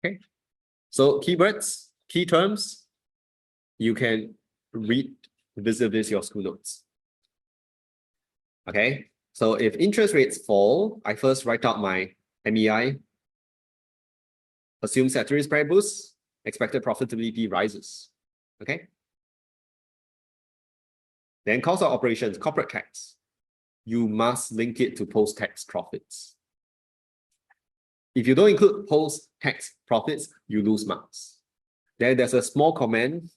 Okay. So keywords, key terms, you can read vis-a-vis your school notes. Okay. So if interest rates fall, I first write out my MEI. Assume ceteris paribus, expected profitability rises. Okay. Then cost of operations, corporate tax. You must link it to post-tax profits. If you don't include post-tax profits, you lose marks. Then there's a small comment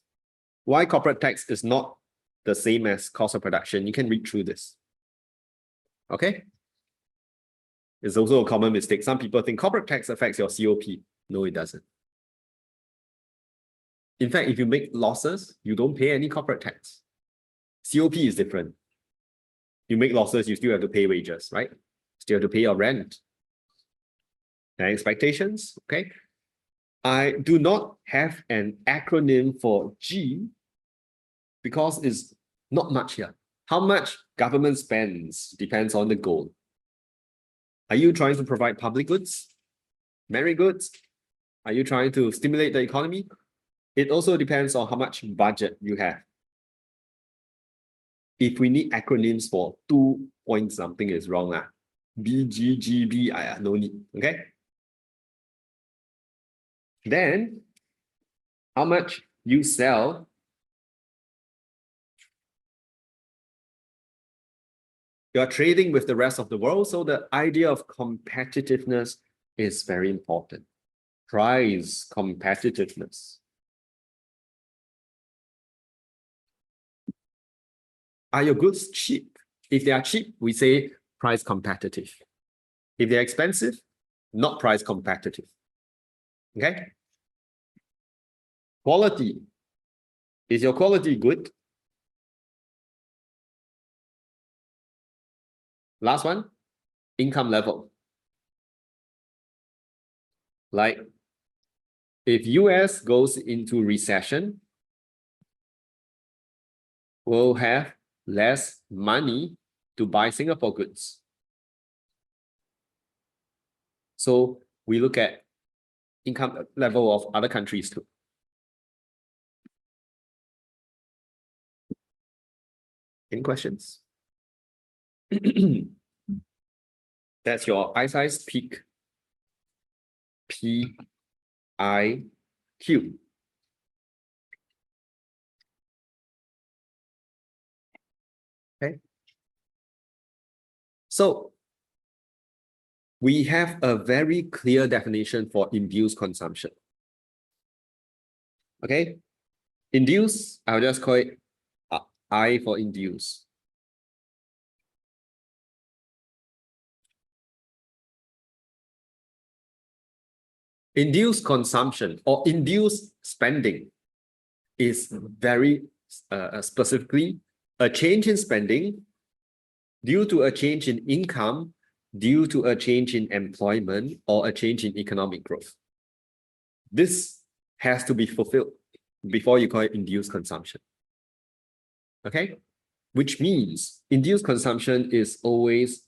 why corporate tax is not the same as cost of production. You can read through this. Okay. It's also a common mistake. Some people think corporate tax affects your COP. No, it doesn't. In fact, if you make losses, you don't pay any corporate tax. COP is different. You make losses, you still have to pay wages, right? Still have to pay your rent. And expectations, okay? I do not have an acronym for G because it's not much here. How much government spends depends on the goal. Are you trying to provide public goods? Merit goods? Are you trying to stimulate the economy? It also depends on how much budget you have. If we need acronyms for 2 point something is wrong. BGGB, no need, okay? Then, how much you sell you're trading with the rest of the world, so the idea of competitiveness is very important. Price competitiveness. Are your goods cheap? If they are cheap, we say price competitive. If they're expensive, not price competitive. Okay? Quality. Is your quality good? Last one, income level. Like, if US goes into recession, we'll have less money to buy Singapore goods. So we look at income level of other countries too. Any questions? That's your eye size peak. PIQ. Okay. So we have a very clear definition for induced consumption. Okay. Induce, I'll just call it I for induce. Induced consumption or induced spending is very specifically a change in spending due to a change in income, due to a change in employment, or a change in economic growth. This has to be fulfilled before you call it induced consumption. Okay? Which means induced consumption is always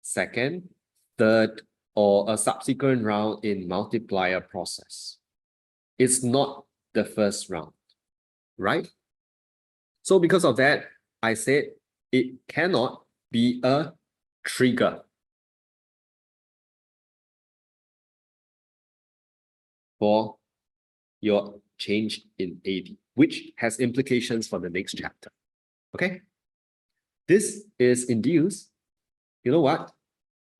second, third, or a subsequent round in multiplier process. It's not the first round, right? So because of that, I said it cannot be a trigger for your change in AD, which has implications for the next chapter. Okay? This is induced. You know what?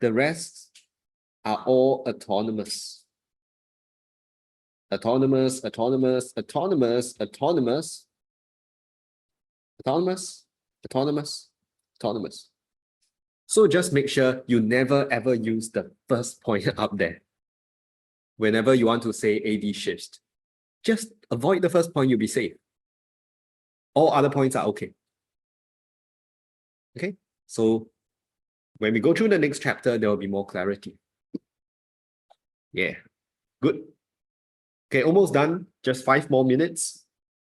The rest are all autonomous. Autonomous, autonomous, autonomous, autonomous, autonomous, autonomous, autonomous. So just make sure you never ever use the first point up there. Whenever you want to say AD shift, just avoid the first point, you'll be safe. All other points are okay. Okay, so when we go through the next chapter, there will be more clarity. Yeah, good. Okay, almost done. Just 5 more minutes.